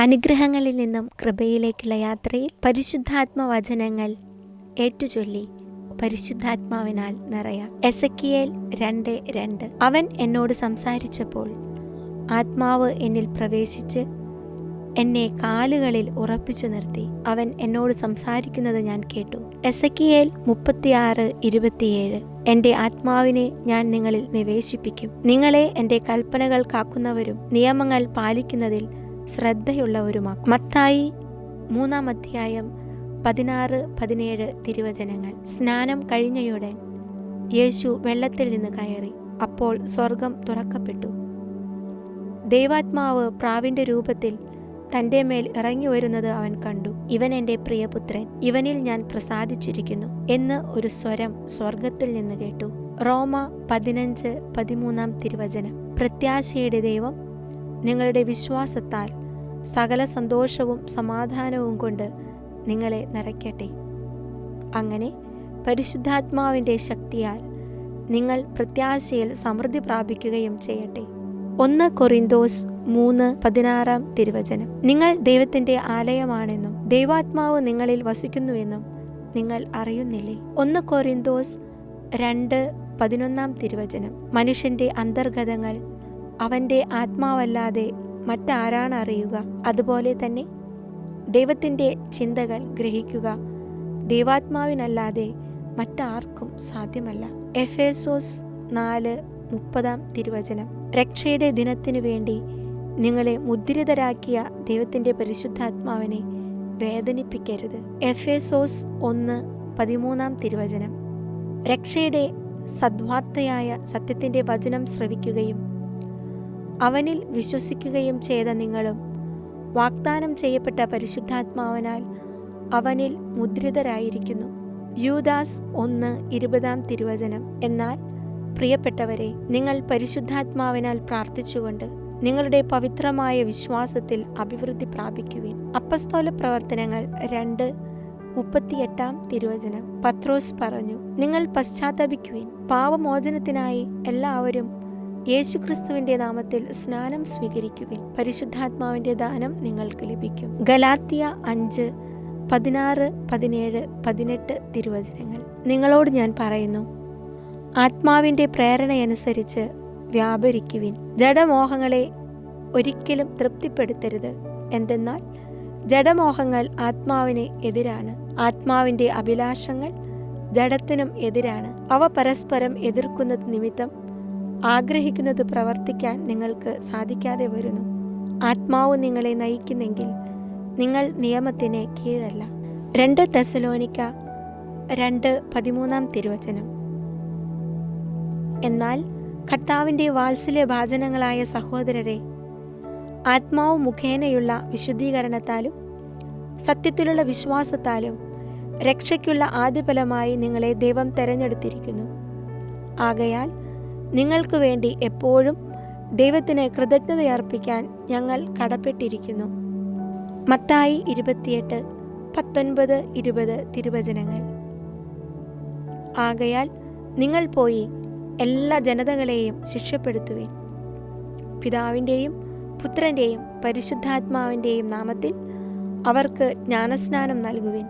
അനുഗ്രഹങ്ങളിൽ നിന്നും കൃപയിലേക്കുള്ള യാത്രയിൽ പരിശുദ്ധാത്മവചനങ്ങൾ ഏറ്റുചൊല്ലി പരിശുദ്ധാത്മാവിനാൽ നിറയാം. എസെക്കിയേൽ 2:2. അവൻ എന്നോട് സംസാരിച്ചപ്പോൾ ആത്മാവ് എന്നിൽ പ്രവേശിച്ച് എന്നെ കാലുകളിൽ ഉറപ്പിച്ചു നിർത്തി. അവൻ എന്നോട് സംസാരിക്കുന്നത് ഞാൻ കേട്ടു. എസെക്കിയേൽ 36:27. എന്റെ ആത്മാവിനെ ഞാൻ നിങ്ങളിൽ നിവേശിപ്പിക്കും. നിങ്ങളെ എന്റെ കൽപ്പനകൾ കാക്കുന്നവരും നിയമങ്ങൾ പാലിക്കുന്നതിൽ ശ്രദ്ധയുള്ളവരുമാക്കും. മത്തായി 3:16-17 തിരുവചനങ്ങൾ. സ്നാനം കഴിഞ്ഞയോടെ യേശു വെള്ളത്തിൽ നിന്ന് കയറി. അപ്പോൾ സ്വർഗം തുറക്കപ്പെട്ടു. ദൈവാത്മാവ് പ്രാവിന്റെ രൂപത്തിൽ തൻ്റെ മേൽ ഇറങ്ങി വരുന്നത് അവൻ കണ്ടു. ഇവൻ എൻ്റെ പ്രിയപുത്രൻ, ഇവനിൽ ഞാൻ പ്രസാദിച്ചിരിക്കുന്നു എന്ന് ഒരു സ്വരം സ്വർഗത്തിൽ നിന്ന് കേട്ടു. റോമ 15:13 തിരുവചനം. പ്രത്യാശയുടെ ദൈവം നിങ്ങളുടെ വിശ്വാസത്താൽ സകല സന്തോഷവും സമാധാനവും കൊണ്ട് നിങ്ങളെ നിറയ്ക്കട്ടെ. അങ്ങനെ പരിശുദ്ധാത്മാവിൻ്റെ ശക്തിയാൽ നിങ്ങൾ പ്രത്യാശയിൽ സമൃദ്ധി പ്രാപിക്കുകയും ചെയ്യട്ടെ. 1 കൊറിന്തോസ് 3:16 തിരുവചനം. നിങ്ങൾ ദൈവത്തിൻ്റെ ആലയമാണെന്നും ദൈവാത്മാവ് നിങ്ങളിൽ വസിക്കുന്നുവെന്നും നിങ്ങൾ അറിയുന്നില്ലേ? 1 കൊറിന്തോസ് 2:11 തിരുവചനം. മനുഷ്യന്റെ അന്തർഗതങ്ങൾ അവൻ്റെ ആത്മാവല്ലാതെ മറ്റാരാണ് അറിയുക? അതുപോലെ തന്നെ ദൈവത്തിൻ്റെ ചിന്തകൾ ഗ്രഹിക്കുക ദൈവാത്മാവിനല്ലാതെ മറ്റാർക്കും സാധ്യമല്ല. എഫേസോസ് 4:30 തിരുവചനം. രക്ഷയുടെ ദിനത്തിനു വേണ്ടി നിങ്ങളെ മുദ്രിതരാക്കിയ ദൈവത്തിൻ്റെ പരിശുദ്ധാത്മാവിനെ വേദനിപ്പിക്കരുത്. എഫേസോസ് 1:13 തിരുവചനം. രക്ഷയുടെ സദ്വാർത്തയായ സത്യത്തിൻ്റെ വചനം ശ്രവിക്കുകയും അവനിൽ വിശ്വസിക്കുകയും ചെയ്ത നിങ്ങളും വാഗ്ദാനം ചെയ്യപ്പെട്ട പരിശുദ്ധാത്മാവിനാൽ അവനിൽ മുദ്രിതരായിരിക്കുന്നു. യൂദാസ് 1:20 തിരുവചനം. എന്നാൽ പ്രിയപ്പെട്ടവരെ, നിങ്ങൾ പരിശുദ്ധാത്മാവിനാൽ പ്രാർത്ഥിച്ചുകൊണ്ട് നിങ്ങളുടെ പവിത്രമായ വിശ്വാസത്തിൽ അഭിവൃദ്ധി പ്രാപിക്കുവിൻ. അപ്പസ്തോല പ്രവർത്തനങ്ങൾ 2:38 തിരുവചനം. പത്രോസ് പറഞ്ഞു, നിങ്ങൾ പശ്ചാത്തപിക്കുവിൻ. പാപമോചനത്തിനായി എല്ലാവരും യേശുക്രിസ്തുവിന്റെ നാമത്തിൽ സ്നാനം സ്വീകരിക്കുവിൻ. പരിശുദ്ധാത്മാവിന്റെ ദാനം നിങ്ങൾക്ക് ലഭിക്കും. ഗലാത്യ 5:16, 17, 18 തിരുവചനങ്ങൾ. നിങ്ങളോട് ഞാൻ പറയുന്നു, ആത്മാവിൻ്റെ പ്രേരണയനുസരിച്ച് വ്യാപരിക്കുവിൻ. ജഡമോഹങ്ങളെ ഒരിക്കലും തൃപ്തിപ്പെടുത്തരുത്. എന്തെന്നാൽ ജഡമോഹങ്ങൾ ആത്മാവിന് എതിരാണ്, ആത്മാവിൻ്റെ അഭിലാഷങ്ങൾ ജഡത്തിനും എതിരാണ്. അവ പരസ്പരം എതിർക്കുന്നത് നിമിത്തം ആഗ്രഹിക്കുന്നത് പ്രവർത്തിക്കാൻ നിങ്ങൾക്ക് സാധിക്കാതെ വരുന്നു. ആത്മാവ് നിങ്ങളെ നയിക്കുന്നെങ്കിൽ നിങ്ങൾ നിയമത്തിന് കീഴല്ല. 2 തെസ്സലോനിക്ക 2:13 തിരുവചനം. എന്നാൽ കർത്താവിൻ്റെ വാത്സല്യഭാജനങ്ങളായ സഹോദരരെ, ആത്മാവ് മുഖേനയുള്ള വിശുദ്ധീകരണത്താലും സത്യത്തിലുള്ള വിശ്വാസത്താലും രക്ഷയ്ക്കുള്ള ആദ്യഫലമായി നിങ്ങളെ ദൈവം തെരഞ്ഞെടുത്തിരിക്കുന്നു. ആകയാൽ നിങ്ങൾക്ക് വേണ്ടി എപ്പോഴും ദൈവത്തിന് കൃതജ്ഞതയർപ്പിക്കാൻ ഞങ്ങൾ കടപ്പെട്ടിരിക്കുന്നു. മത്തായി 28:19-20 തിരുവചനങ്ങൾ. ആകയാൽ നിങ്ങൾ പോയി എല്ലാ ജനതകളെയും ശിക്ഷപ്പെടുത്തുവിൻ. പിതാവിൻ്റെയും പുത്രൻ്റെയും പരിശുദ്ധാത്മാവിൻ്റെയും നാമത്തിൽ അവർക്ക് ജ്ഞാനസ്നാനം നൽകുവിൻ.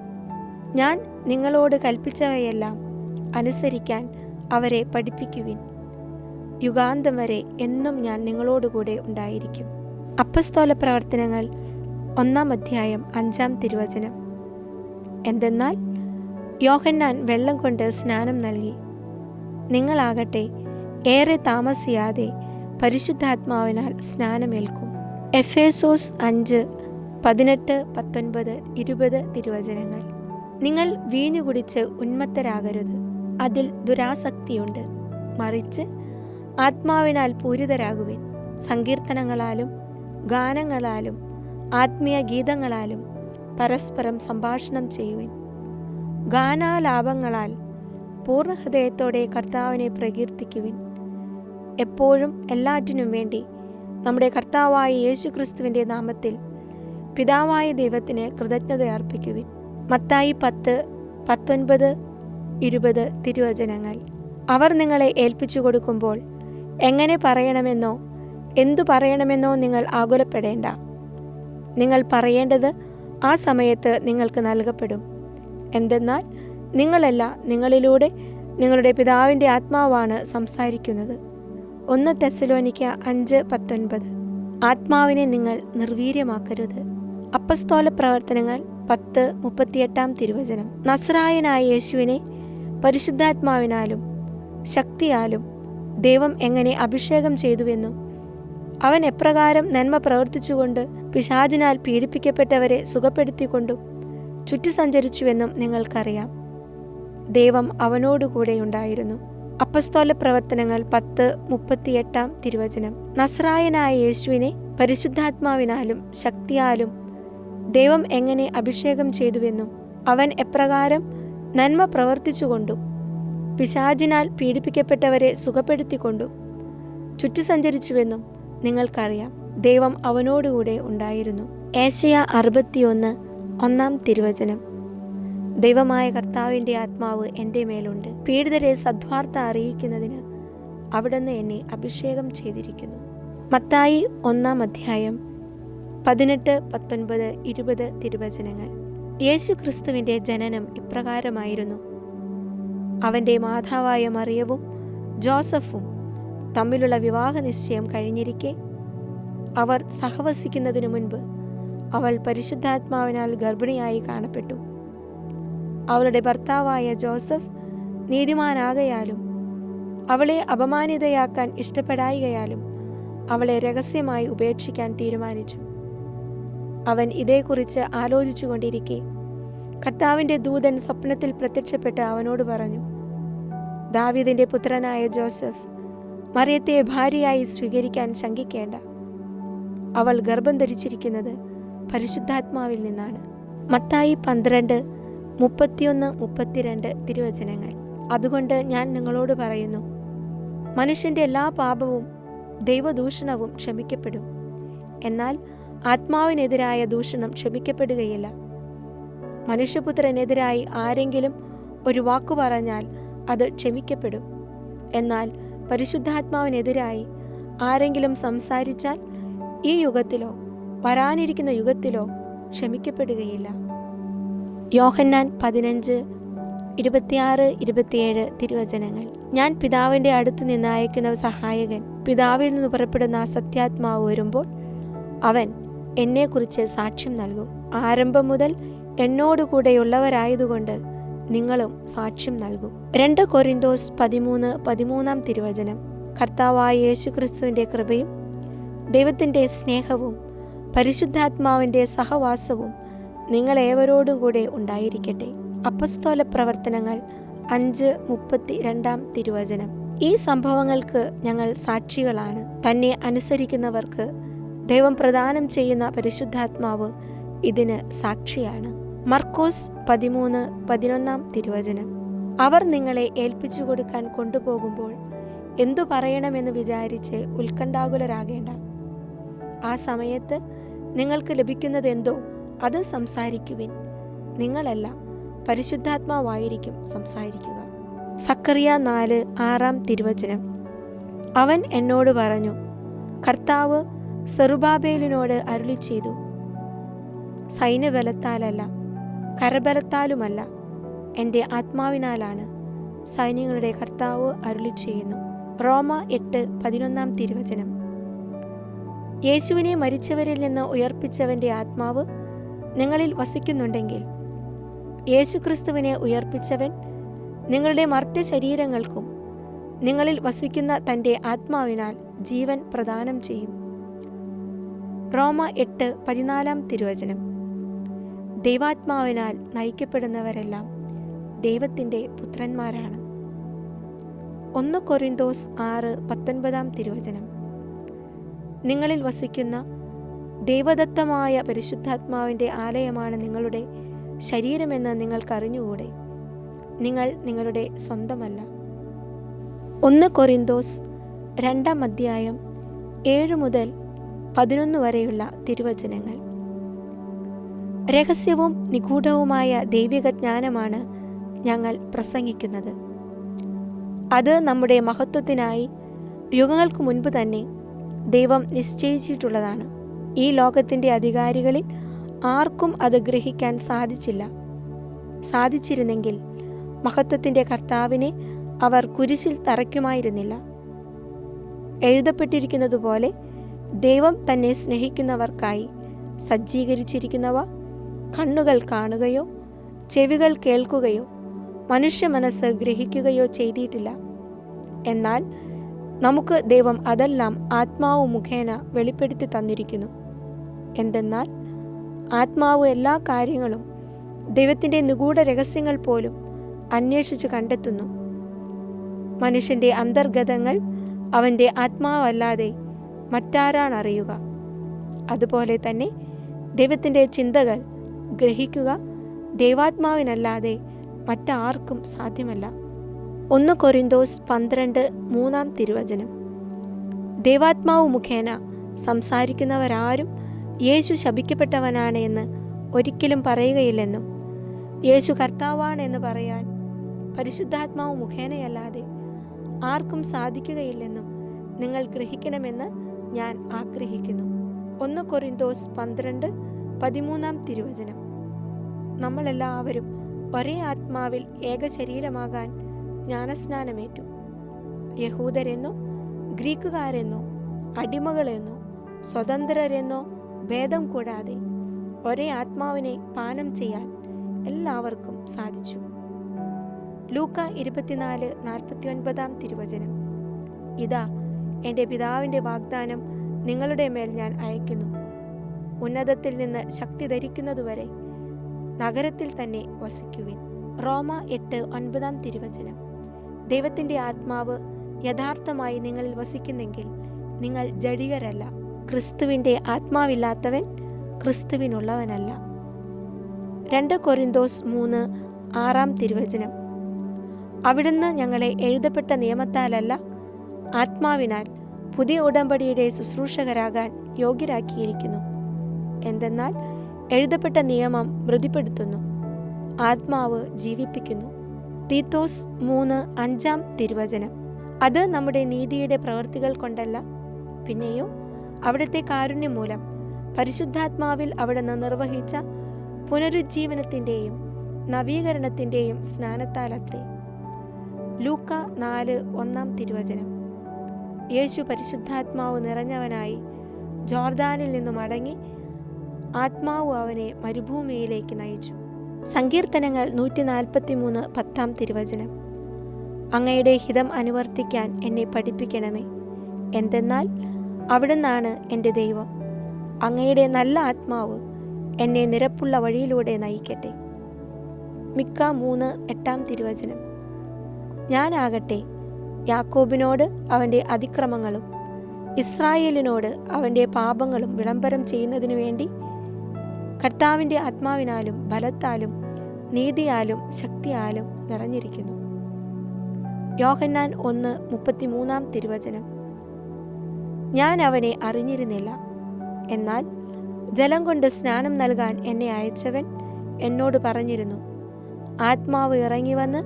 ഞാൻ നിങ്ങളോട് കൽപ്പിച്ചവയെല്ലാം അനുസരിക്കാൻ അവരെ പഠിപ്പിക്കുവിൻ. യുഗാന്തം വരെ എന്നും ഞാൻ നിങ്ങളോടുകൂടെ ഉണ്ടായിരിക്കും. അപ്പസ്തോല പ്രവർത്തനങ്ങൾ 1-5 തിരുവചനം. എന്തെന്നാൽ യോഹന്നാൻ വെള്ളം കൊണ്ട് സ്നാനം നൽകി, നിങ്ങളാകട്ടെ ഏറെ താമസിയാതെ പരിശുദ്ധാത്മാവിനാൽ സ്നാനമേൽക്കും. എഫേസോസ് 5:18, 19, 20 തിരുവചനങ്ങൾ. നിങ്ങൾ വീഞ്ഞു കുടിച്ച് ഉന്മത്തരാകരുത്, അതിൽ ദുരാസക്തിയുണ്ട്. മറിച്ച് ആത്മാവിനാൽ പൂരിതരാകുവിൻ. സങ്കീർത്തനങ്ങളാലും ഗാനങ്ങളാലും ആത്മീയ ഗീതങ്ങളാലും പരസ്പരം സംഭാഷണം ചെയ്യുവിൻ. ഗാനാലാപങ്ങളാൽ പൂർണ്ണ ഹൃദയത്തോടെ കർത്താവിനെ പ്രകീർത്തിക്കുവിൻ. എപ്പോഴും എല്ലാറ്റിനും വേണ്ടി നമ്മുടെ കർത്താവായ യേശുക്രിസ്തുവിൻ്റെ നാമത്തിൽ പിതാവായ ദൈവത്തിന് കൃതജ്ഞത അർപ്പിക്കുവിൻ. മത്തായി 10:19, 20 തിരുവചനങ്ങൾ. അവർ നിങ്ങളെ ഏൽപ്പിച്ചു കൊടുക്കുമ്പോൾ എങ്ങനെ പറയണമെന്നോ എന്തു പറയണമെന്നോ നിങ്ങൾ ആകുലപ്പെടേണ്ട. നിങ്ങൾ പറയേണ്ടത് ആ സമയത്ത് നിങ്ങൾക്ക് നൽകപ്പെടും. എന്തെന്നാൽ നിങ്ങളല്ല, നിങ്ങളിലൂടെ നിങ്ങളുടെ പിതാവിൻ്റെ ആത്മാവാണ് സംസാരിക്കുന്നത്. 1 തെസ്സലോനിക്ക 5:19. ആത്മാവിനെ നിങ്ങൾ നിർവീര്യമാക്കരുത്. അപ്പസ്തോല പ്രവർത്തനങ്ങൾ 10:38 തിരുവചനം. നസ്രായനായ യേശുവിനെ പരിശുദ്ധാത്മാവിനാലും ശക്തിയാലും ദൈവം എങ്ങനെ അഭിഷേകം ചെയ്തുവെന്നും അവൻ എപ്രകാരം നന്മ പ്രവർത്തിച്ചുകൊണ്ട് പിശാചിനാൽ പീഡിപ്പിക്കപ്പെട്ടവരെ സുഖപ്പെടുത്തിക്കൊണ്ടും ചുറ്റി സഞ്ചരിച്ചുവെന്നും നിങ്ങൾക്കറിയാം. ദൈവം അവനോടുകൂടെയുണ്ടായിരുന്നു. അപ്പസ്തോല പ്രവർത്തനങ്ങൾ 10:38 തിരുവചനം. നസ്രായനായ യേശുവിനെ പരിശുദ്ധാത്മാവിനാലും ശക്തിയാലും ദൈവം എങ്ങനെ അഭിഷേകം ചെയ്തുവെന്നും അവൻ എപ്രകാരം നന്മ പ്രവർത്തിച്ചുകൊണ്ടും പിശാചിനാൽ പീഡിപ്പിക്കപ്പെട്ടവരെ സുഖപ്പെടുത്തിക്കൊണ്ടും ചുറ്റി സഞ്ചരിച്ചുവെന്നും നിങ്ങൾക്കറിയാം. ദൈവം അവനോടുകൂടെ ഉണ്ടായിരുന്നു. ഏശയ്യ 61:1 തിരുവചനം. ദൈവമായ കർത്താവിൻ്റെ ആത്മാവ് എൻ്റെ മേലുണ്ട്. പീഡിതരെ സദ്വാർത്ത അറിയിക്കുന്നതിന് അവിടുന്ന് എന്നെ അഭിഷേകം ചെയ്തിരിക്കുന്നു. മത്തായി 1 18, 19, 20 തിരുവചനങ്ങൾ. യേശു ക്രിസ്തുവിൻ്റെ ജനനം ഇപ്രകാരമായിരുന്നു. അവൻ്റെ മാതാവായ മറിയവും ജോസഫും തമ്മിലുള്ള വിവാഹ നിശ്ചയം കഴിഞ്ഞിരിക്കെ അവർ സഹവസിക്കുന്നതിനു മുൻപ് അവൾ പരിശുദ്ധാത്മാവിനാൽ ഗർഭിണിയായി കാണപ്പെട്ടു. അവളുടെ ഭർത്താവായ ജോസഫ് നീതിമാനാകയാലും അവളെ അപമാനിതയാക്കാൻ ഇഷ്ടപ്പെടായികയാലും അവളെ രഹസ്യമായി ഉപേക്ഷിക്കാൻ തീരുമാനിച്ചു. അവൻ ഇതേക്കുറിച്ച് ആലോചിച്ചു കൊണ്ടിരിക്കെ കർത്താവിൻ്റെ ദൂതൻ സ്വപ്നത്തിൽ പ്രത്യക്ഷപ്പെട്ട് അവനോട് പറഞ്ഞു, ദാവീദിൻ്റെ പുത്രനായ ജോസഫ്, മറിയത്തെ ഭാര്യയായി സ്വീകരിക്കാൻ ശങ്കിക്കേണ്ട. അവൾ ഗർഭം ധരിച്ചിരിക്കുന്നത് പരിശുദ്ധാത്മാവിൽ നിന്നാണ്. മത്തായി 12:31-32 തിരുവചനങ്ങൾ. അതുകൊണ്ട് ഞാൻ നിങ്ങളോട് പറയുന്നു, മനുഷ്യൻ്റെ എല്ലാ പാപവും ദൈവദൂഷണവും ക്ഷമിക്കപ്പെടും, എന്നാൽ ആത്മാവിനെതിരായ ദൂഷണം ക്ഷമിക്കപ്പെടുകയില്ല. മനുഷ്യപുത്രനെതിരായി ആരെങ്കിലും ഒരു വാക്കു പറഞ്ഞാൽ അത് ക്ഷമിക്കപ്പെടും, എന്നാൽ പരിശുദ്ധാത്മാവിനെതിരായി ആരെങ്കിലും സംസാരിച്ചാൽ ഈ യുഗത്തിലോ വരാനിരിക്കുന്ന യുഗത്തിലോ ക്ഷമിക്കപ്പെടുകയില്ല. യോഹന്നാൻ 15:26-27 തിരുവചനങ്ങൾ. ഞാൻ പിതാവിൻ്റെ അടുത്തു നിന്ന് അയക്കുന്ന സഹായകൻ, പിതാവിൽ നിന്ന് പുറപ്പെടുന്ന സത്യാത്മാവ് വരുമ്പോൾ അവൻ എന്നെക്കുറിച്ച് സാക്ഷ്യം നൽകും. ആരംഭം മുതൽ എന്നോടുകൂടെയുള്ളവരായതുകൊണ്ട് നിങ്ങളും സാക്ഷ്യം നൽകും. 2 കൊരിന്തോസ് 13:13 തിരുവചനം. കർത്താവായ യേശുക്രിസ്തുവിൻ്റെ കൃപയും ദൈവത്തിൻ്റെ സ്നേഹവും പരിശുദ്ധാത്മാവിൻ്റെ സഹവാസവും നിങ്ങളേവരോടും കൂടെ ഉണ്ടായിരിക്കട്ടെ. അപ്പസ്തോല പ്രവർത്തനങ്ങൾ 5:32 തിരുവചനം. ഈ സംഭവങ്ങൾക്ക് ഞങ്ങൾ സാക്ഷികളാണ്. തന്നെ അനുസരിക്കുന്നവർക്ക് ദൈവം പ്രദാനം ചെയ്യുന്ന പരിശുദ്ധാത്മാവ് ഇതിന് സാക്ഷിയാണ്. മർക്കോസ് 13:11 തിരുവചനം. അവർ നിങ്ങളെ ഏൽപ്പിച്ചു കൊടുക്കാൻ കൊണ്ടുപോകുമ്പോൾ എന്തു പറയണമെന്ന് വിചാരിച്ച് ഉത്കണ്ഠാകുലരാകേണ്ട. ആ സമയത്ത് നിങ്ങൾക്ക് ലഭിക്കുന്നതെന്തോ അത് സംസാരിക്കുവിൻ. നിങ്ങളല്ല, പരിശുദ്ധാത്മാവായിരിക്കും സംസാരിക്കുക. സക്കറിയ 4:6 തിരുവചനം. അവൻ എന്നോട് പറഞ്ഞു, കർത്താവ് സെറുബാബേലിനോട് അരുളി ചെയ്തു, സൈന്യബലത്താലല്ല കരബലത്താലുമല്ല, എൻ്റെ ആത്മാവിനാലാണ് സൈന്യങ്ങളുടെ കർത്താവ് അരുളി ചെയ്യുന്നു. റോമ 8:11 തിരുവചനം. യേശുവിനെ മരിച്ചവരിൽ നിന്ന് ഉയർപ്പിച്ചവൻ്റെ ആത്മാവ് നിങ്ങളിൽ വസിക്കുന്നുണ്ടെങ്കിൽ യേശുക്രിസ്തുവിനെ ഉയർപ്പിച്ചവൻ നിങ്ങളുടെ മർത്യ ശരീരങ്ങൾക്കും നിങ്ങളിൽ വസിക്കുന്ന തൻ്റെ ആത്മാവിനാൽ ജീവൻ പ്രദാനം ചെയ്യും. റോമ 8:14 തിരുവചനം. ദൈവാത്മാവിനാൽ നയിക്കപ്പെടുന്നവരെല്ലാം ദൈവത്തിൻ്റെ പുത്രന്മാരാണ്. 1 കൊരിന്തോസ് 6:19 തിരുവചനം. നിങ്ങളിൽ വസിക്കുന്ന ദൈവദത്തമായ പരിശുദ്ധാത്മാവിൻ്റെ ആലയമാണ് നിങ്ങളുടെ ശരീരമെന്ന് നിങ്ങൾക്കറിഞ്ഞുകൂടെ? നിങ്ങൾ നിങ്ങളുടെ സ്വന്തമല്ല. 1 കൊരിന്തോസ് 2 7 മുതൽ 11 വരെയുള്ള തിരുവചനങ്ങൾ. രഹസ്യവും നിഗൂഢവുമായ ദൈവിക ജ്ഞാനമാണ് ഞങ്ങൾ പ്രസംഗിക്കുന്നത്. അത് നമ്മുടെ മഹത്വത്തിനായി യുഗങ്ങൾക്ക് മുൻപ് തന്നെ ദൈവം നിശ്ചയിച്ചിട്ടുള്ളതാണ്. ഈ ലോകത്തിൻ്റെ അധികാരികളിൽ ആർക്കും അത് ഗ്രഹിക്കാൻ സാധിച്ചിരുന്നെങ്കിൽ മഹത്വത്തിൻ്റെ കർത്താവിനെ അവർ കുരിശിൽ തറയ്ക്കുമായിരുന്നില്ല. എഴുതപ്പെട്ടിരിക്കുന്നതുപോലെ ദൈവം തന്നെ സ്നേഹിക്കുന്നവർക്കായി സജ്ജീകരിച്ചിരിക്കുന്നവ കണ്ണുകൾ കാണുകയോ ചെവികൾ കേൾക്കുകയോ മനുഷ്യ മനസ്സ് ഗ്രഹിക്കുകയോ ചെയ്തിട്ടില്ല. എന്നാൽ നമുക്ക് ദൈവം അതെല്ലാം ആത്മാവ് മുഖേന വെളിപ്പെടുത്തി തന്നിരിക്കുന്നു. എന്തെന്നാൽ ആത്മാവ് എല്ലാ കാര്യങ്ങളും, ദൈവത്തിൻ്റെ നിഗൂഢ രഹസ്യങ്ങൾ പോലും അന്വേഷിച്ച് കണ്ടെത്തുന്നു. മനുഷ്യൻ്റെ അന്തർഗതങ്ങൾ അവൻ്റെ ആത്മാവല്ലാതെ മറ്റാരാണ് അറിയുക? അതുപോലെ തന്നെ ദൈവത്തിൻ്റെ ചിന്തകൾ ഗ്രഹിക്കുക ദൈവാത്മാവിനല്ലാതെ മറ്റാർക്കും സാധ്യമല്ല. 1 കൊരിന്തോസ് 12:3 ദൈവാത്മാവ് മുഖേന സംസാരിക്കുന്നവരാരും യേശു ശപിക്കപ്പെട്ടവനാണ് എന്ന് ഒരിക്കലും പറയുകയില്ലെന്നും യേശു കർത്താവാണ് എന്ന് പറയാൻ പരിശുദ്ധാത്മാവ് മുഖേനയല്ലാതെ ആർക്കും സാധിക്കുകയില്ലെന്നും നിങ്ങൾ ഗ്രഹിക്കണമെന്ന് ഞാൻ ആഗ്രഹിക്കുന്നു. 1 കൊരിന്തോസ് 12:13 നമ്മളെല്ലാവരും ഒരേ ആത്മാവിൽ ഏകശരീരമാകാൻ ജ്ഞാനസ്നാനമേറ്റു. യഹൂദരെന്നോ ഗ്രീക്കുകാരെന്നോ അടിമകളെന്നോ സ്വതന്ത്രരെന്നോ ഭേദം കൂടാതെ ഒരേ ആത്മാവിനെ പാനം ചെയ്യാൻ എല്ലാവർക്കും സാധിച്ചു. ലൂക്ക 24:49 ഇതാ എൻ്റെ പിതാവിൻ്റെ വാഗ്ദാനം നിങ്ങളുടെ മേൽ ഞാൻ അയക്കുന്നു. ഉന്നതത്തിൽ നിന്ന് ശക്തി ധരിക്കുന്നതുവരെ നഗരത്തിൽ തന്നെ വസിക്കുവിൻ. റോമ 8:9 ദൈവത്തിൻ്റെ ആത്മാവ് യഥാർത്ഥമായി നിങ്ങളിൽ വസിക്കുന്നെങ്കിൽ നിങ്ങൾ ജഡികരല്ല. ക്രിസ്തുവിൻ്റെ ആത്മാവില്ലാത്തവൻ ക്രിസ്തുവിനുള്ളവനല്ല. 2 കൊരിന്തോസ് 3:6 അവിടുന്ന് ഞങ്ങളെ എഴുതപ്പെട്ട നിയമത്താലല്ല ആത്മാവിനാൽ പുതിയ ഉടമ്പടിയുടെ ശുശ്രൂഷകരാകാൻ യോഗ്യരാക്കിയിരിക്കുന്നു. എന്തെന്നാൽ എഴുതപ്പെട്ട നിയമം മൃതിപ്പെടുത്തുന്നു, ആത്മാവ് ജീവിപ്പിക്കുന്നു. തീത്തോസ് 3:5 അത് നമ്മുടെ നീതിയുടെ പ്രവൃത്തികൾ കൊണ്ടല്ല, പിന്നെയോ അവിടുത്തെ കാരുണ്യം മൂലം പരിശുദ്ധാത്മാവിൽ അവിടുന്ന് നിർവഹിച്ച പുനരുജ്ജീവനത്തിൻ്റെയും നവീകരണത്തിൻ്റെയും സ്നാനത്താലത്രേ. ലൂക്ക 4:1 യേശു പരിശുദ്ധാത്മാവ് നിറഞ്ഞവനായി ജോർദാനിൽ നിന്നും മടങ്ങി ആത്മാവ് അവനെ മരുഭൂമിയിലേക്ക് നയിച്ചു. സങ്കീർത്തനങ്ങൾ 143:10 അങ്ങയുടെ ഹിതം അനുവർത്തിക്കാൻ എന്നെ പഠിപ്പിക്കണമേ. എന്തെന്നാൽ അവിടുന്നാണ് എൻ്റെ ദൈവം. അങ്ങയുടെ നല്ല ആത്മാവ് എന്നെ നിരപ്പുള്ള വഴിയിലൂടെ നയിക്കട്ടെ. മിക്ക 3:8 ഞാനാകട്ടെ യാക്കോബിനോട് അവൻ്റെ അതിക്രമങ്ങളും ഇസ്രായേലിനോട് അവൻ്റെ പാപങ്ങളും വിളംബരം ചെയ്യുന്നതിനു വേണ്ടി കർത്താവിൻ്റെ ആത്മാവിനാലും ബലത്താലും നീതിയാലും ശക്തിയാലും നിറഞ്ഞിരിക്കുന്നു. യോഹന്നാൻ 1:33 ഞാൻ അവനെ അറിഞ്ഞിരുന്നില്ല, എന്നാൽ ജലം കൊണ്ട് സ്നാനം നൽകാൻ എന്നെ അയച്ചവൻ എന്നോട് പറഞ്ഞിരുന്നു, ആത്മാവ് ഇറങ്ങി വന്ന്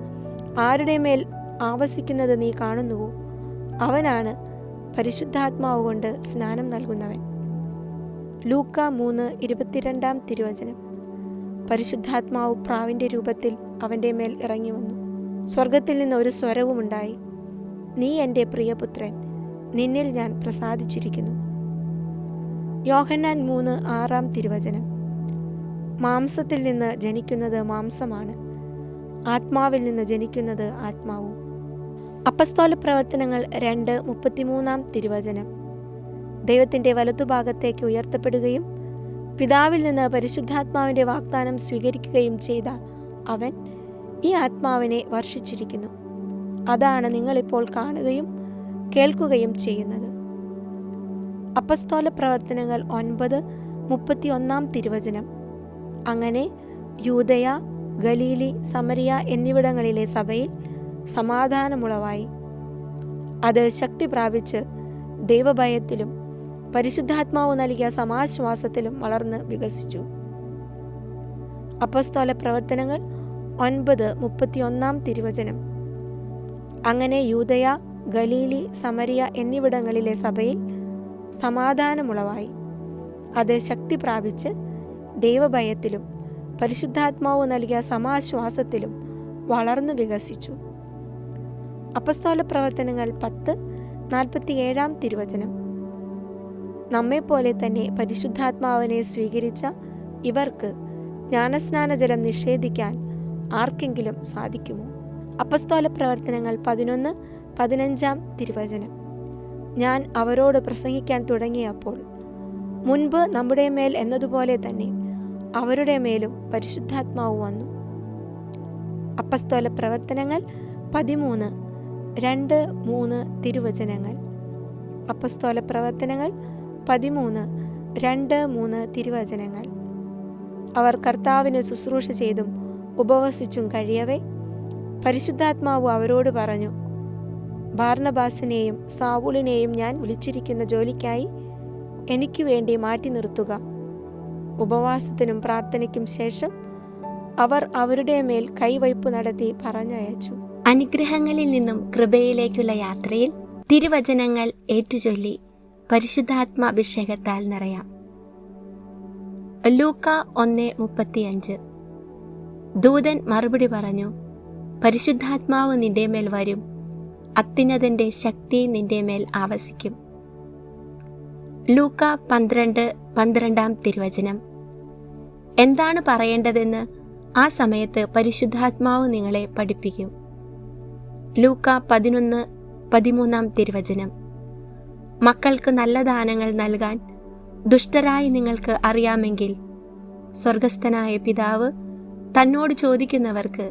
ആരുടെ മേൽ ആവസിക്കുന്നത് നീ കാണുന്നുവോ അവനാണ് പരിശുദ്ധാത്മാവ് കൊണ്ട് സ്നാനം നൽകുന്നവൻ. ലൂക്ക 3:22 പരിശുദ്ധാത്മാവ് പ്രാവിൻ്റെ രൂപത്തിൽ അവൻ്റെ മേൽ ഇറങ്ങി വന്നു. സ്വർഗത്തിൽ നിന്ന് ഒരു സ്വരവുമുണ്ടായി, നീ എൻ്റെ പ്രിയപുത്രൻ, നിന്നിൽ ഞാൻ പ്രസാദിച്ചിരിക്കുന്നു. യോഹന്നാൻ 3:6 മാംസത്തിൽ നിന്ന് ജനിക്കുന്നത് മാംസമാണ്, ആത്മാവിൽ നിന്ന് ജനിക്കുന്നത് ആത്മാവും. അപ്പസ്തോല പ്രവർത്തനങ്ങൾ 2:33 ദൈവത്തിൻ്റെ വലതുഭാഗത്തേക്ക് ഉയർത്തപ്പെടുകയും പിതാവിൽ നിന്ന് പരിശുദ്ധാത്മാവിൻ്റെ വാഗ്ദാനം സ്വീകരിക്കുകയും ചെയ്ത അവൻ ഈ ആത്മാവിനെ വർഷിച്ചിരിക്കുന്നു. അതാണ് നിങ്ങളിപ്പോൾ കാണുകയും കേൾക്കുകയും ചെയ്യുന്നത്. അപ്പസ്തോല പ്രവർത്തനങ്ങൾ 9:31 അങ്ങനെ യൂദയ, ഗലീലി, സമരിയ എന്നിവിടങ്ങളിലെ സഭയിൽ സമാധാനമുളവായി. അത് ശക്തി പ്രാപിച്ച് ദൈവഭയത്തിലും പരിശുദ്ധാത്മാവ് നൽകിയ സമാശ്വാസത്തിലും വളർന്ന് വികസിച്ചു. അപ്പസ്തോല പ്രവർത്തനങ്ങൾ 9:31 അങ്ങനെ യൂദയ, ഗലീലി, സമരിയ എന്നിവിടങ്ങളിലെ സഭയിൽ സമാധാനമുളവായി. അത് ശക്തി പ്രാപിച്ച് ദൈവഭയത്തിലും പരിശുദ്ധാത്മാവ് നൽകിയ സമാശ്വാസത്തിലും വളർന്നു വികസിച്ചു. അപ്പസ്തോല പ്രവർത്തനങ്ങൾ 10:47 നമ്മെപ്പോലെ തന്നെ പരിശുദ്ധാത്മാവിനെ സ്വീകരിച്ച ഇവർക്ക് ജ്ഞാനസ്നാനജലം നിഷേധിക്കാൻ ആർക്കെങ്കിലും സാധിക്കുമോ? അപ്പസ്തോല പ്രവർത്തനങ്ങൾ 11:15 ഞാൻ അവരോട് പ്രസംഗിക്കാൻ തുടങ്ങിയപ്പോൾ മുൻപ് നമ്മുടെ മേൽ എന്നതുപോലെ തന്നെ അവരുടെ മേലും പരിശുദ്ധാത്മാവ് വന്നു. അപ്പസ്തോല പ്രവർത്തനങ്ങൾ 13:2-3 അപ്പസ്തോല പ്രവർത്തനങ്ങൾ 13:2-3 അവർ കർത്താവിന് ശുശ്രൂഷ ചെയ്തും ഉപവസിച്ചും കഴിയവേ പരിശുദ്ധാത്മാവ് അവരോട് പറഞ്ഞു, ബാർന്നബാസിനെയും സാവൂളിനെയും ഞാൻ വിളിച്ചിരിക്കുന്ന ജോലിക്കായി എനിക്ക് വേണ്ടി മാറ്റി നിർത്തുക. ഉപവാസത്തിനും പ്രാർത്ഥനയ്ക്കും ശേഷം അവർ അവരുടെ മേൽ കൈവയ്പ് നടത്തി പറഞ്ഞയച്ചു. അനുഗ്രഹങ്ങളിൽ നിന്നും കൃപയിലേക്കുള്ള യാത്രയിൽ തിരുവചനങ്ങൾ ഏറ്റുചൊല്ലി പരിശുദ്ധാത്മാഭിഷേകത്താൽ നിറയാം. ലൂക്ക 1:35 ദൂതൻ മറുപടി പറഞ്ഞു, പരിശുദ്ധാത്മാവ് നിന്റെ മേൽ വരും, അത്യുന്നതന്റെ ശക്തി നിന്റെ മേൽ ആവസിക്കും. ലൂക്ക 12:12 എന്താണ് പറയേണ്ടതെന്ന് ആ സമയത്ത് പരിശുദ്ധാത്മാവ് നിങ്ങളെ പഠിപ്പിക്കും. ലൂക്ക 11:13 മക്കൾക്ക് നല്ല ദാനങ്ങൾ നൽകാൻ ദുഷ്ടരായി നിങ്ങൾക്ക് അറിയാമെങ്കിൽ സ്വർഗസ്ഥനായ പിതാവ് തന്നോട് ചോദിക്കുന്നവർക്ക്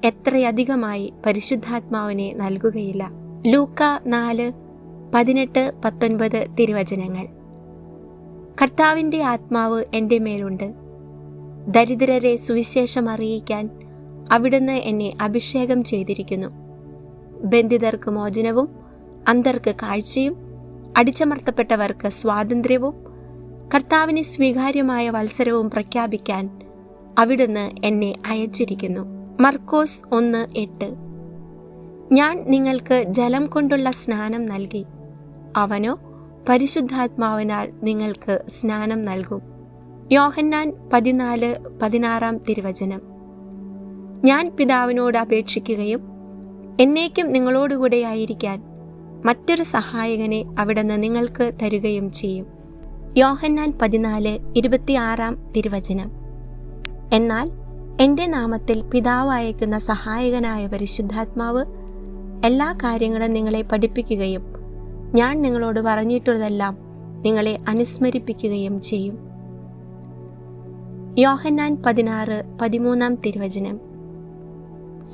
എത്രയധികമായി പരിശുദ്ധാത്മാവിനെ നൽകുകയില്ല. ലൂക്ക 4:18-19 കർത്താവിൻ്റെ ആത്മാവ് എൻ്റെ മേലുണ്ട്, ദരിദ്രരെ സുവിശേഷം അറിയിക്കാൻ അവിടുന്ന് എന്നെ അഭിഷേകം ചെയ്തിരിക്കുന്നു. ബന്ധിതർക്ക് മോചനവും അന്ധർക്ക് കാഴ്ചയും അടിച്ചമർത്തപ്പെട്ടവർക്ക് സ്വാതന്ത്ര്യവും കർത്താവിന് സ്വീകാര്യമായ വത്സരവും പ്രഖ്യാപിക്കാൻ അവിടുന്ന് എന്നെ അയച്ചിരിക്കുന്നു. മർക്കോസ് 1:8 ഞാൻ നിങ്ങൾക്ക് ജലം കൊണ്ടുള്ള സ്നാനം നൽകി, അവനോ പരിശുദ്ധാത്മാവിനാൽ നിങ്ങൾക്ക് സ്നാനം നൽകും. യോഹന്നാൻ 14:16 ഞാൻ പിതാവിനോട് അപേക്ഷിക്കുകയും എന്നേക്കും നിങ്ങളോടുകൂടെ ആയിരിക്കാൻ മറ്റൊരു സഹായകനെ അവിടുന്ന് നിങ്ങൾക്ക് തരുകയും ചെയ്യും. യോഹന്നാൻ 14:26 എന്നാൽ എൻ്റെ നാമത്തിൽ പിതാവ് അയക്കുന്ന സഹായകനായ പരിശുദ്ധാത്മാവ് എല്ലാ കാര്യങ്ങളും നിങ്ങളെ പഠിപ്പിക്കുകയും ഞാൻ നിങ്ങളോട് പറഞ്ഞിട്ടുള്ളതെല്ലാം നിങ്ങളെ അനുസ്മരിപ്പിക്കുകയും ചെയ്യും. യോഹന്നാൻ 16:13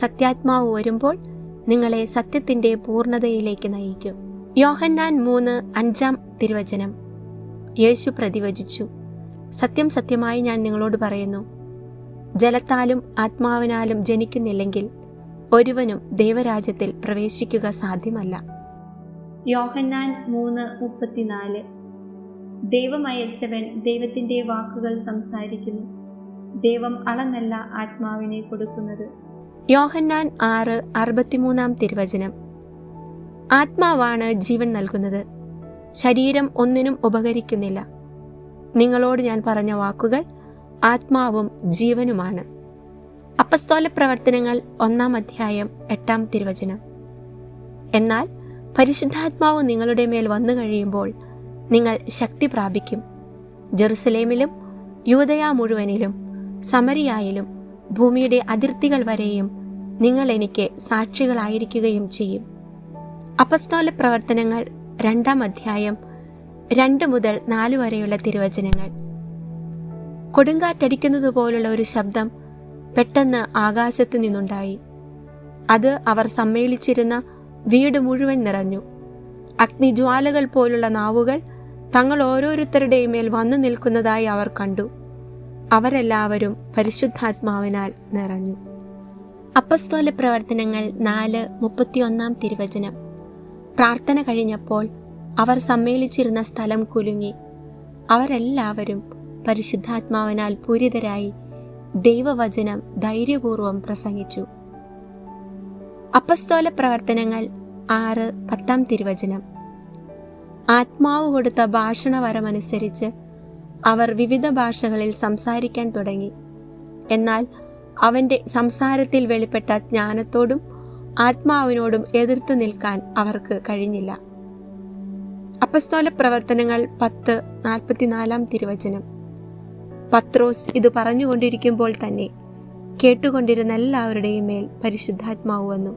സത്യാത്മാവ് വരുമ്പോൾ നിങ്ങളെ സത്യത്തിൻ്റെ പൂർണ്ണതയിലേക്ക് നയിക്കും. യോഹന്നാൻ 3:5 യേശു പ്രതിവചിച്ചു, സത്യം സത്യമായി ഞാൻ നിങ്ങളോട് പറയുന്നു, ജലത്താലും ആത്മാവിനാലും ജനിക്കുന്നില്ലെങ്കിൽ ഒരുവനും ദൈവരാജ്യത്തിൽ പ്രവേശിക്കുക സാധ്യമല്ല. യോഹന്നാൻ 3:34 ദൈവം അയച്ചവൻ ദൈവത്തിൻ്റെ വാക്കുകൾ സംസാരിക്കുന്നു, ദൈവം അളന്നല്ല ആത്മാവിനെ കൊടുക്കുന്നത്. യോഹന്നാൻ 6:63 ആത്മാവാണ് ജീവൻ നൽകുന്നത്, ശരീരം ഒന്നിനും ഉപകരിക്കുന്നില്ല. നിങ്ങളോട് ഞാൻ പറഞ്ഞ വാക്കുകൾ ആത്മാവും ജീവനുമാണ്. അപ്പസ്തോല പ്രവർത്തനങ്ങൾ 1:8 എന്നാൽ പരിശുദ്ധാത്മാവ് നിങ്ങളുടെ മേൽ വന്നു കഴിയുമ്പോൾ നിങ്ങൾ ശക്തി പ്രാപിക്കും. ജെറുസലേമിലും യൂദയ മുഴുവനിലും സമരിയായിലും ഭൂമിയുടെ അതിർത്തികൾ വരെയും നിങ്ങൾ എനിക്ക് സാക്ഷികളായിരിക്കുകയും ചെയ്യും. അപ്പസ്തോല പ്രവർത്തനങ്ങൾ 2:2-4 വരെയുള്ള തിരുവചനങ്ങൾ. കൊടുങ്കാറ്റടിക്കുന്നത് പോലുള്ള ഒരു ശബ്ദം പെട്ടെന്ന് ആകാശത്തു നിന്നുണ്ടായി. അത് അവർ സമ്മേളിച്ചിരുന്ന വീട് മുഴുവൻ നിറഞ്ഞു. അഗ്നിജ്വാലകൾ പോലുള്ള നാവുകൾ തങ്ങൾ ഓരോരുത്തരുടെയും മേൽ വന്നു നിൽക്കുന്നതായി അവർ കണ്ടു. അവരെല്ലാവരും പരിശുദ്ധാത്മാവിനാൽ നിറഞ്ഞു. അപ്പസ്തോല പ്രവർത്തനങ്ങൾ 4:31 പ്രാർത്ഥന കഴിഞ്ഞപ്പോൾ അവർ സമ്മേളിച്ചിരുന്ന സ്ഥലം കുലുങ്ങി. അവരെല്ലാവരും പരിശുദ്ധാത്മാവിനാൽ പൂരിതരായി ദൈവവചനം ധൈര്യപൂർവം പ്രസംഗിച്ചു. അപ്പസ്തോല പ്രവർത്തനങ്ങൾ 6:10 ആത്മാവ് കൊടുത്ത ഭാഷണവരമനുസരിച്ച് അവർ വിവിധ ഭാഷകളിൽ സംസാരിക്കാൻ തുടങ്ങി. എന്നാൽ അവൻ്റെ സംസാരത്തിൽ വെളിപ്പെട്ട ജ്ഞാനത്തോടും ആത്മാവിനോടും എതിർത്ത് നിൽക്കാൻ അവർക്ക് കഴിഞ്ഞില്ല. അപ്പസ്തോല പ്രവർത്തനങ്ങൾ 10:44 പത്രോസ് ഇത് പറഞ്ഞുകൊണ്ടിരിക്കുമ്പോൾ തന്നെ കേട്ടുകൊണ്ടിരുന്ന എല്ലാവരുടെയും മേൽ പരിശുദ്ധാത്മാവ് വന്നു.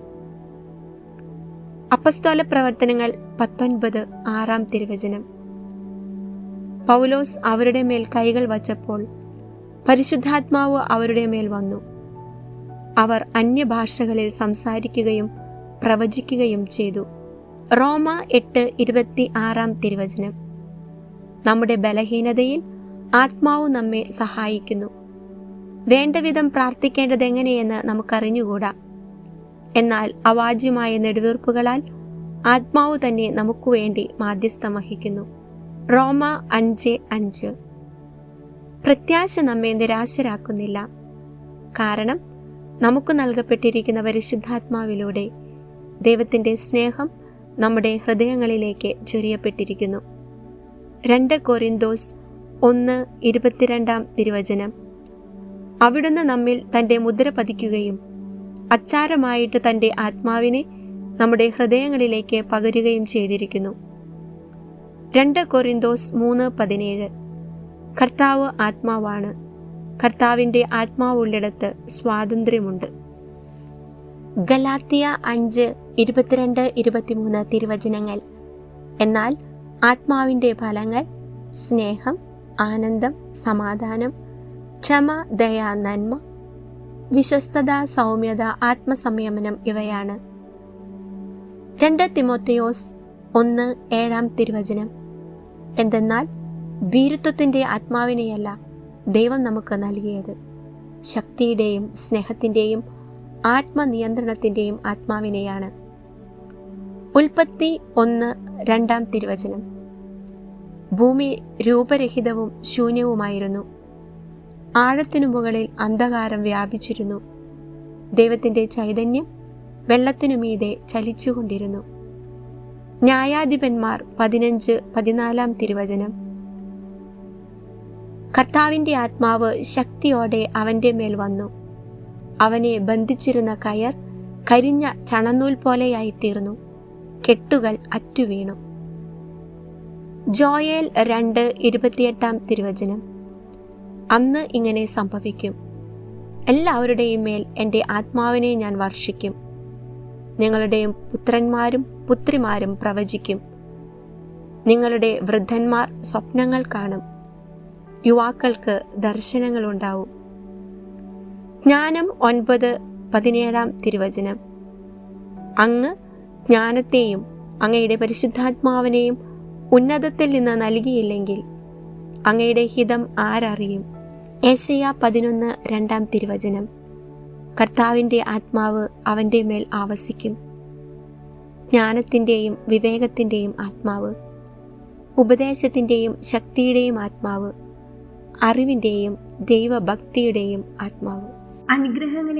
അപ്പസ്തോല പ്രവർത്തനങ്ങൾ 19:6 പൗലോസ് അവരുടെ മേൽ കൈകൾ വച്ചപ്പോൾ പരിശുദ്ധാത്മാവ് അവരുടെ മേൽ വന്നു. അവർ അന്യഭാഷകളിൽ സംസാരിക്കുകയും പ്രവചിക്കുകയും ചെയ്തു. റോമ 8:26 നമ്മുടെ ബലഹീനതയിൽ ആത്മാവ് നമ്മെ സഹായിക്കുന്നു. വേണ്ടവിധം പ്രാർത്ഥിക്കേണ്ടതെങ്ങനെയെന്ന് നമുക്കറിഞ്ഞുകൂടാ. എന്നാൽ അവാച്യമായ നെടുവീർപ്പുകളാൽ ആത്മാവ് തന്നെ നമുക്ക് വേണ്ടി മാധ്യസ്ഥം വഹിക്കുന്നു. റോമ 5:5 പ്രത്യാശ നമ്മെ നിരാശരാക്കുന്നില്ല. കാരണം നമുക്ക് നൽകപ്പെട്ടിരിക്കുന്ന പരിശുദ്ധാത്മാവിലൂടെ ദൈവത്തിൻ്റെ സ്നേഹം നമ്മുടെ ഹൃദയങ്ങളിലേക്ക് ചൊരിയപ്പെട്ടിരിക്കുന്നു. 2 കൊരിന്തോസ് 1:22 അവിടുന്ന് നമ്മിൽ തൻ്റെ മുദ്ര പതിക്കുകയും അച്ചാരമായിട്ട് തൻ്റെ ആത്മാവിനെ നമ്മുടെ ഹൃദയങ്ങളിലേക്ക് പകരുകയും ചെയ്തിരിക്കുന്നു. 2 കൊരിന്തോസ് 3:17 കർത്താവ് ആത്മാവാണ്. കർത്താവിൻ്റെ ആത്മാവുള്ളിടത്ത് സ്വാതന്ത്ര്യമുണ്ട്. ഗലാത്യ 5:22-23 എന്നാൽ ആത്മാവിൻ്റെ ഫലങ്ങൾ സ്നേഹം, ആനന്ദം, സമാധാനം, ക്ഷമ, ദയ, നന്മ, വിശ്വസ്തത, സൗമ്യത, ആത്മസംയമനം ഇവയാണ്. 2 തിമോത്തിയോസ് 1:7 എന്തെന്നാൽ ഭീരുത്വത്തിൻ്റെ ആത്മാവിനെയല്ല ദൈവം നമുക്ക് നൽകിയത്, ശക്തിയുടെയും സ്നേഹത്തിൻ്റെയും ആത്മനിയന്ത്രണത്തിൻ്റെയും ആത്മാവിനെയാണ്. ഉൽപ്പത്തി 1:2 ഭൂമി രൂപരഹിതവും ശൂന്യവുമായിരുന്നു. ആഴത്തിനു മുകളിൽ അന്ധകാരം വ്യാപിച്ചിരുന്നു. ദൈവത്തിൻ്റെ ചൈതന്യം വെള്ളത്തിനുമീതെ ചലിച്ചുകൊണ്ടിരുന്നു. ന്യായാധിപന്മാർ 15:14 കർത്താവിൻ്റെ ആത്മാവ് ശക്തിയോടെ അവൻ്റെ മേൽ വന്നു. അവനെ ബന്ധിച്ചിരുന്ന കയർ കരിഞ്ഞ ചണനൂൽ പോലെയായിത്തീർന്നു. കെട്ടുകൾ അറ്റുവീണു. ജോയേൽ 2:28 അന്ന് ഇങ്ങനെ സംഭവിക്കും. എല്ലാവരുടെയും മേൽ എൻ്റെ ആത്മാവിനെ ഞാൻ വർഷിക്കും. നിങ്ങളുടെ പുത്രന്മാരും പുത്രിമാരും പ്രവചിക്കും. നിങ്ങളുടെ വൃദ്ധന്മാർ സ്വപ്നങ്ങൾ കാണും. യുവാക്കൾക്ക് ദർശനങ്ങളുണ്ടാവും. ജ്ഞാനം 9:17 അങ്ങ് ജ്ഞാനത്തെയും അങ്ങയുടെ പരിശുദ്ധാത്മാവിനെയും ഉന്നതത്തിൽ നിന്ന് നൽകിയില്ലെങ്കിൽ അങ്ങയുടെ ഹിതം ആരറിയും? യെശയ്യാ 11:2 കർത്താവിൻ്റെ ആത്മാവ് അവൻ്റെ മേൽ ആവസിക്കും. ജ്ഞാനത്തിൻ്റെയും വിവേകത്തിൻ്റെയും ആത്മാവ്, ഉപദേശത്തിൻ്റെയും ശക്തിയുടെയും ആത്മാവ്, അറിവിൻ്റെയും ദൈവഭക്തിയുടെയും ആത്മാവ്. അനുഗ്രഹങ്ങളിൽ